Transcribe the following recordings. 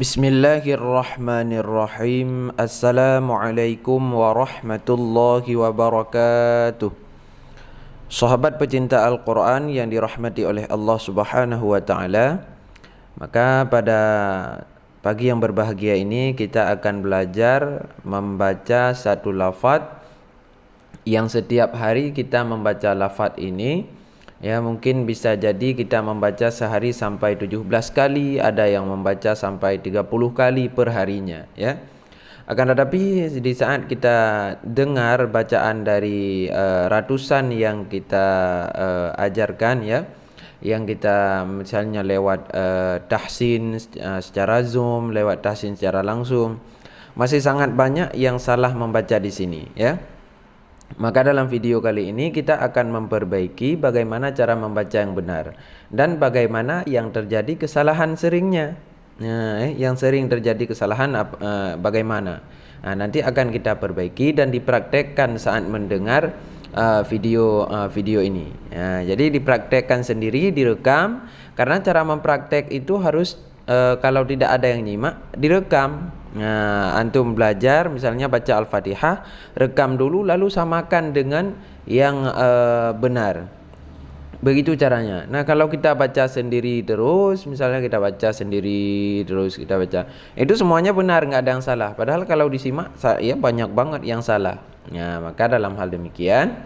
Bismillahirrahmanirrahim. Assalamualaikum warahmatullahi wabarakatuh. Sahabat pecinta Al-Quran yang dirahmati oleh Allah Subhanahu wa ta'ala, maka pada pagi yang berbahagia ini kita akan belajar membaca satu lafaz yang setiap hari kita membaca lafaz ini. Ya, mungkin bisa jadi kita membaca sehari sampai 17 kali, ada yang membaca sampai 30 kali per harinya, ya. Akan tetapi di saat kita dengar bacaan dari ratusan yang kita ajarkan, ya, yang kita misalnya lewat tahsin secara Zoom, lewat tahsin secara langsung, masih sangat banyak yang salah membaca di sini, ya. Maka dalam video kali ini kita akan memperbaiki bagaimana cara membaca yang benar dan bagaimana yang terjadi kesalahan seringnya. Yang sering terjadi kesalahan bagaimana? Nanti akan kita perbaiki dan dipraktekkan saat mendengar video ini. Jadi dipraktekkan sendiri, direkam, karena cara mempraktek itu harus kalau tidak ada yang nyimak, direkam. Antum belajar misalnya baca Al-Fatihah, rekam dulu lalu samakan dengan yang benar. Begitu caranya. Nah, kalau kita baca sendiri terus, misalnya kita baca sendiri terus kita baca, itu semuanya benar, nggak ada yang salah. Padahal kalau disimak ya banyak banget yang salah. Maka dalam hal demikian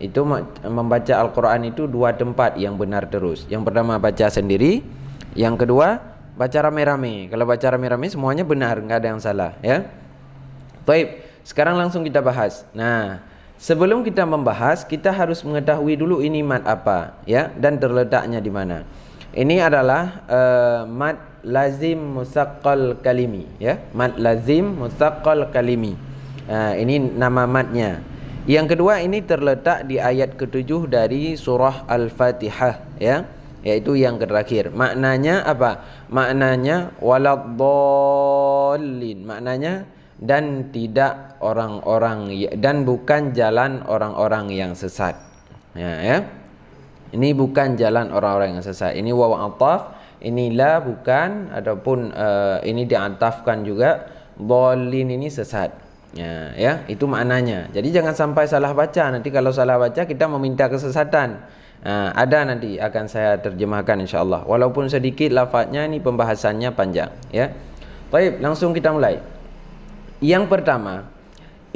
itu membaca Al-Quran itu dua tempat yang benar terus. Yang pertama baca sendiri, yang kedua baca rame-rame. Kalau baca rame-rame semuanya benar, nggak ada yang salah, ya. Baik, sekarang langsung kita bahas. Nah, sebelum kita membahas, kita harus mengetahui dulu ini mad apa, ya, dan terletaknya di mana. Ini adalah mad lazim musaqqal kalimi, ya. Mad lazim musaqqal kalimi. Ini nama madnya. Yang kedua, ini terletak di ayat ke-7 dari surah Al-Fatihah, ya, yaitu yang terakhir. Maknanya apa? Maknanya waladdallin. Maknanya dan tidak orang-orang, dan bukan jalan orang-orang yang sesat. Ya. Ini bukan jalan orang-orang yang sesat. Ini waw ataf, ini la bukan, ataupun ini diatafkan juga. Dallin ini sesat. Ya, itu maknanya. Jadi jangan sampai salah baca. Nanti kalau salah baca kita meminta kesesatan. Ada nanti akan saya terjemahkan insyaallah. Walaupun sedikit lafaznya, ini pembahasannya panjang, ya. Baik, langsung kita mulai. Yang pertama,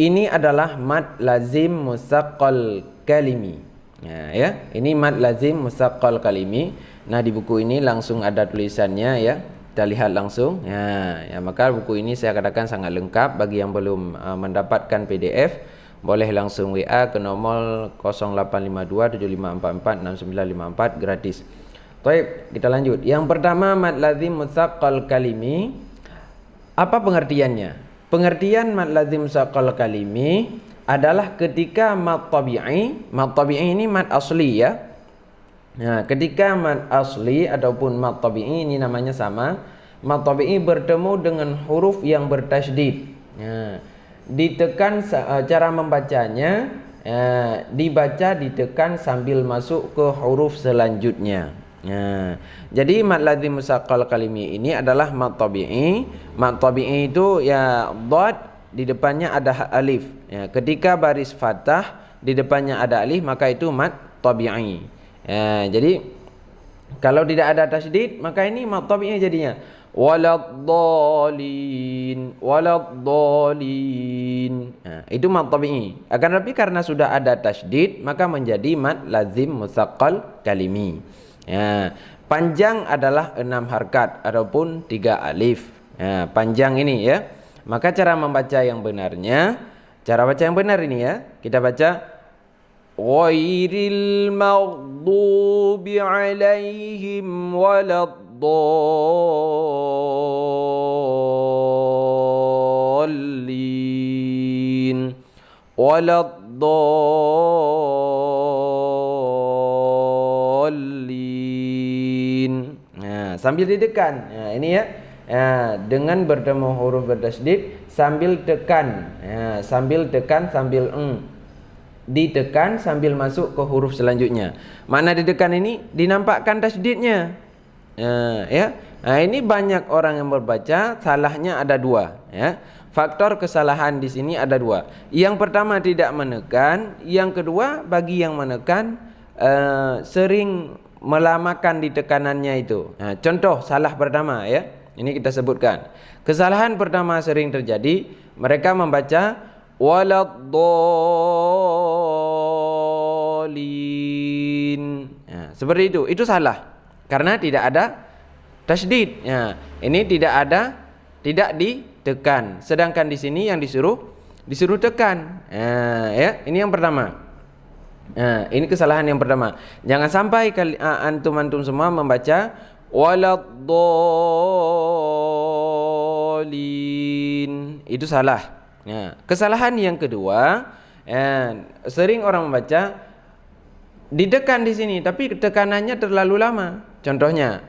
ini adalah mad lazim musaqqal kalimi. Ya, ini mad lazim musaqqal kalimi. Nah, di buku ini langsung ada tulisannya, ya. Kita lihat langsung. Ya, maka buku ini saya katakan sangat lengkap. Bagi yang belum mendapatkan PDF, boleh langsung WA ke nomor 085275446954 gratis. Baik, kita lanjut. Yang pertama, mad lazim musaqqal kalimi. Apa pengertiannya? Pengertian mad lazim musaqqal kalimi adalah ketika mad tabi'i. Mad tabi'i ini mad asli, ya. Nah, ketika mad asli ataupun mad tabi'i ini namanya sama. Mad tabi'i bertemu dengan huruf yang bertasydid. Ditekan cara membacanya, dibaca ditekan sambil masuk ke huruf selanjutnya. Jadi mad lazim musaqqal kalimi ini adalah mad tabi'i. Mad tabi'i itu ya dhad, di depannya ada alif. Ketika baris fathah di depannya ada alif, maka itu mad tabi'i. Jadi kalau tidak ada tasydid, maka ini mad tabi'i jadinya. Waladdallin. Itu mad tabi'i. Akan tetapi karena sudah ada tasydid, maka menjadi mad lazim musaqqal kalimi. Panjang adalah 6 harkat ataupun 3 alif. Panjang ini, ya. Maka cara membaca yang benarnya, cara baca yang benar ini, ya, kita baca ghairil maghdubi alaihim waladdallin. Sambil ditekan. Ini, ya. Dengan bertemu huruf bertasydid sambil tekan. Sambil tekan, sambil ditekan sambil masuk ke huruf selanjutnya. Mana ditekan ini dinampakkan tasydidnya. Ya, Nah, ini banyak orang yang berbaca, salahnya ada dua, ya. Faktor kesalahan di sini ada dua. Yang pertama tidak menekan, yang kedua bagi yang menekan sering melamakan di tekanannya itu. Nah, contoh salah pertama, ya. Ini kita sebutkan. Kesalahan pertama sering terjadi, mereka membaca waladdallin. Nah, seperti itu. Itu salah. Karena tidak ada tasydid. Ya, ini tidak ditekan. Sedangkan di sini yang disuruh tekan. Ya, ini yang pertama. Ini kesalahan yang pertama. Jangan sampai antum semua membaca waladdallin. Itu salah. Ya, kesalahan yang kedua, sering orang membaca ditekan di sini, tapi tekanannya terlalu lama. Contohnya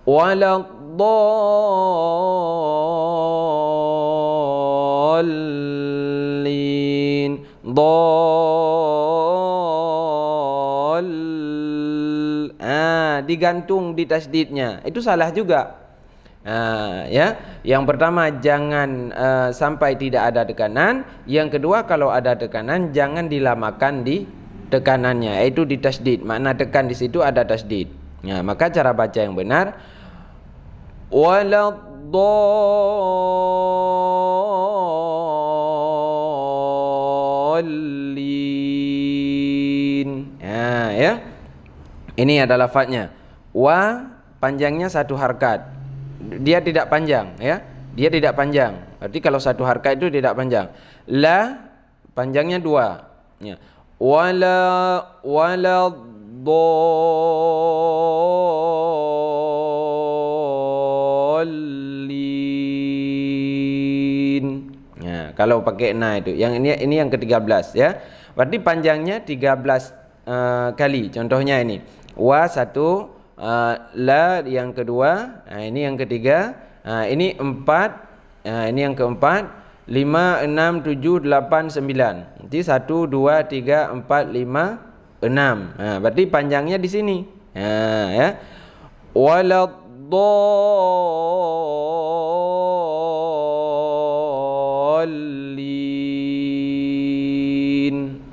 waladdallin, digantung di tasdidnya. Itu salah juga. Ya, yang pertama jangan sampai tidak ada tekanan. Yang kedua kalau ada tekanan jangan dilamakan di tekanannya, yaitu di tasdid. Makna tekan di situ ada tasdid. Ya, maka cara baca yang benar waladdallin. Ya. Ini adalah lafadznya. Wa panjangnya satu harkat. Dia tidak panjang, ya. Dia tidak panjang. Berarti kalau satu harkat itu tidak panjang. La panjangnya dua. Ya. Waladdallin. Ya, kalau pakai na itu. Yang ini yang ke-13, ya. Berarti panjangnya 13 kali. Contohnya ini. Wa satu, la yang kedua, ini yang ketiga, ini 4, ini yang keempat, 5, 6, 7, 8, 9. Nanti 1, 2, 3, 4, 5, 6. Berarti panjangnya di sini. Ya. Waladdallin.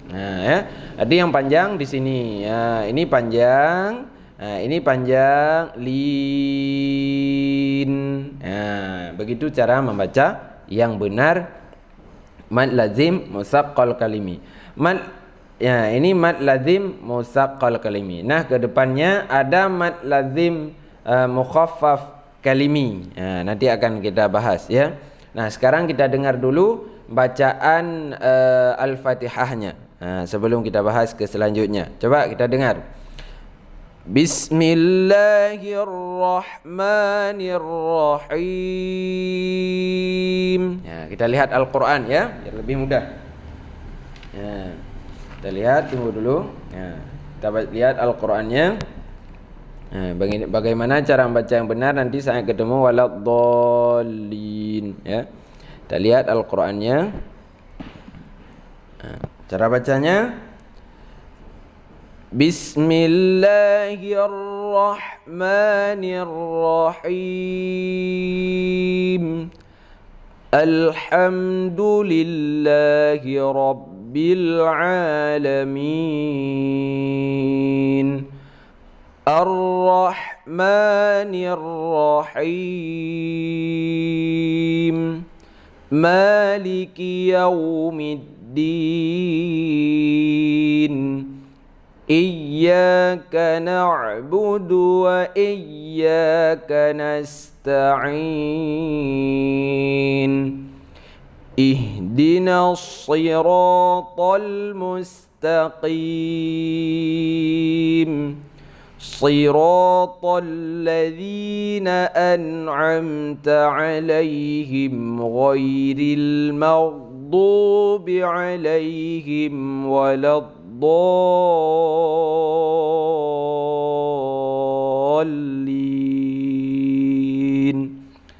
Ya. Jadi yang panjang di sini. Ini panjang. Ini panjang lin. Begitu cara membaca yang benar mad lazim musaqqal kalimi. Ini mad lazim musaqqal kalimi. Nah, ke depannya ada mad lazim mukhaffaf kalimi. Nanti akan kita bahas, ya. Nah, sekarang kita dengar dulu bacaan Al-Fatihahnya. Sebelum kita bahas ke selanjutnya. Coba kita dengar. Bismillahirrahmanirrahim. Ya, kita lihat Al-Quran, ya, biar lebih mudah. Ya, kita lihat, tunggu dulu. Ya, kita lihat Al-Qurannya. Bagaimana cara membaca yang benar nanti saya ketemu waladdallin, ya. Kita lihat Al-Qurannya. Cara bacanya Bismillahirrahmanirrahim. Alhamdulillahi rabbil alamin. Ar-Rahmanir-Rahim. Maliki yaumiddin. Iyyaka na'budu wa iyyaka nasta'in. Ihdinas siratal mustaqim. Siratal ladzina an'amta 'alaihim ghairil maghdubi 'alaihim waladdallin.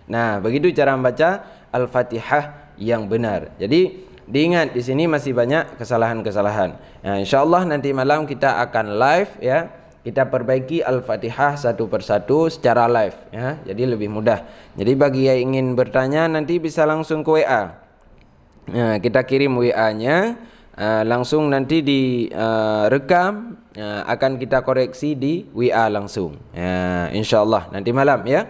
Nah, begitu cara membaca Al-Fatihah yang benar. Jadi diingat di sini masih banyak kesalahan-kesalahan. Nah, insyaallah nanti malam kita akan live, ya. kita perbaiki Al-Fatihah satu persatu secara live ya. Jadi lebih mudah. Jadi bagi yang ingin bertanya nanti bisa langsung ke WA. Nah, kita kirim WA-nya, langsung nanti direkam, akan kita koreksi di WA langsung. Insyaallah nanti malam ya.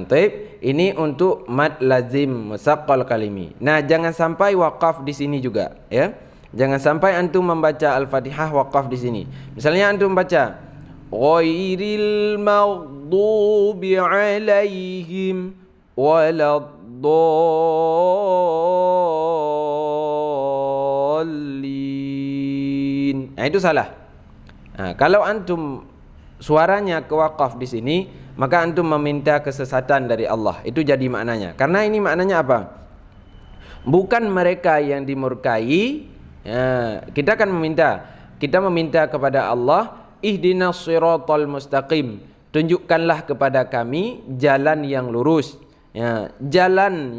Taib, ini untuk mad lazim musaqqal kalimi. Nah, jangan sampai waqaf di sini juga ya. Jangan sampai antum membaca Al-Fatihah waqaf di sini. Misalnya antum baca ghairil maghdubi alaihim waladdallin. Nah, itu salah. Nah, kalau antum suaranya ke waqaf di sini, maka antum meminta kesesatan dari Allah. Itu jadi maknanya. Karena ini maknanya apa? Bukan mereka yang dimurkai. Kita akan meminta kepada Allah, ihdinas siratal mustaqim, tunjukkanlah kepada kami jalan yang lurus. Jalan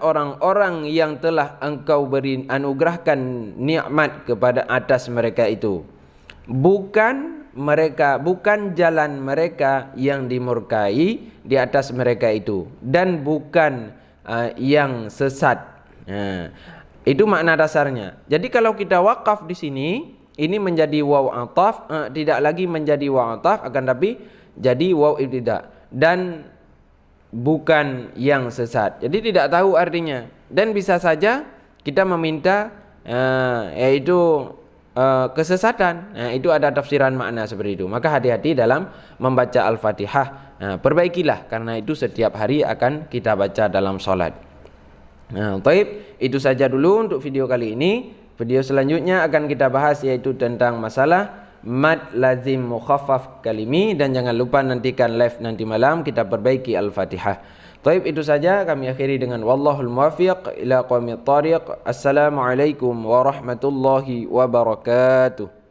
orang-orang yang telah engkau beri anugerahkan nikmat kepada atas mereka itu. Bukan jalan mereka yang dimurkai di atas mereka itu, dan bukan yang sesat. Itu makna dasarnya. Jadi kalau kita wakaf di sini, ini menjadi waw ataf, tidak lagi menjadi waw ataf, akan tapi jadi waw ibtida, dan bukan yang sesat. Jadi tidak tahu artinya, dan bisa saja kita meminta yaitu kesesatan. Itu ada tafsiran makna seperti itu. Maka hati-hati dalam membaca Al-Fatihah. Perbaikilah, karena itu setiap hari akan kita baca dalam salat. Baik, itu saja dulu untuk video kali ini. Video selanjutnya akan kita bahas yaitu tentang masalah mad lazim mukhaffaf kalimi, dan jangan lupa nantikan live nanti malam kita perbaiki Al-Fatihah. Baik, itu saja kami akhiri dengan wallahul muwaffiq ila aqwamit thariq. Assalamualaikum warahmatullahi wabarakatuh.